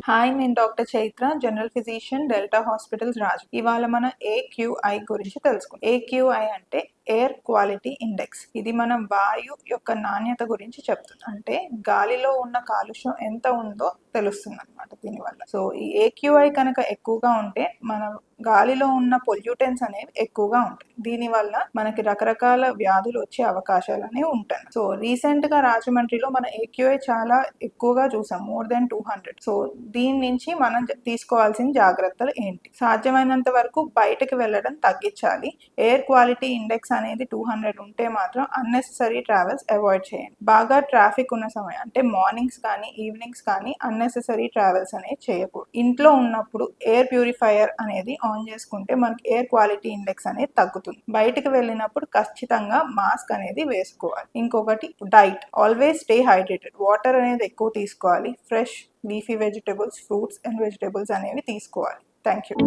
Hi, నేను doctor Chaitra, general physician, Delta hospitals Raju. ఇవాళ మనం AQI గురించి తెలుసుకుందాం. AQI అంటే ఎయిర్ క్వాలిటీ ఇండెక్స్. ఇది మనం వాయు యొక్క నాణ్యత గురించి చెప్తుంది. అంటే గాలిలో ఉన్న కాలుష్యం ఎంత ఉందో తెలుస్తుంది అనమాట దీనివల్ల. సో ఈ AQI కనుక ఎక్కువగా ఉంటే మన గాలిలో ఉన్న పొల్యూటెన్స్ అనేవి ఎక్కువగా ఉంటాయి. దీనివల్ల మనకి రకరకాల వ్యాధులు వచ్చే అవకాశాలు అనేవి ఉంటాయి. సో రీసెంట్ గా రాజమండ్రిలో మన AQI చాలా ఎక్కువగా చూసాం, మోర్ దెన్ 200. సో దీని నుంచి మనం తీసుకోవాల్సిన జాగ్రత్తలు ఏంటి? సాధ్యమైనంత వరకు బయటకు వెళ్ళడం తగ్గించాలి. ఎయిర్ క్వాలిటీ ఇండెక్స్ అనేది 200 ఉంటే మాత్రం అన్నెసెసరీ ట్రావెల్స్ అవాయిడ్ చేయండి. బాగా ట్రాఫిక్ ఉన్న సమయం అంటే మార్నింగ్స్ కానీ ఈవినింగ్స్ కానీ అన్నెసెసరీ ట్రావెల్స్ అనేవి చేయకూడదు. ఇంట్లో ఉన్నప్పుడు ఎయిర్ ప్యూరిఫైయర్ అనేది ఆన్ చేసుకుంటే మనకి ఎయిర్ క్వాలిటీ ఇండెక్స్ అనేది తగ్గుతుంది. బయటకు వెళ్ళినప్పుడు ఖచ్చితంగా మాస్క్ అనేది వేసుకోవాలి. ఇంకొకటి diet, always stay hydrated. Water అనేది ఎక్కువ తీసుకోవాలి. Fresh leafy vegetables, fruits and vegetables అనేవి తీసుకోవాలి. Thank you.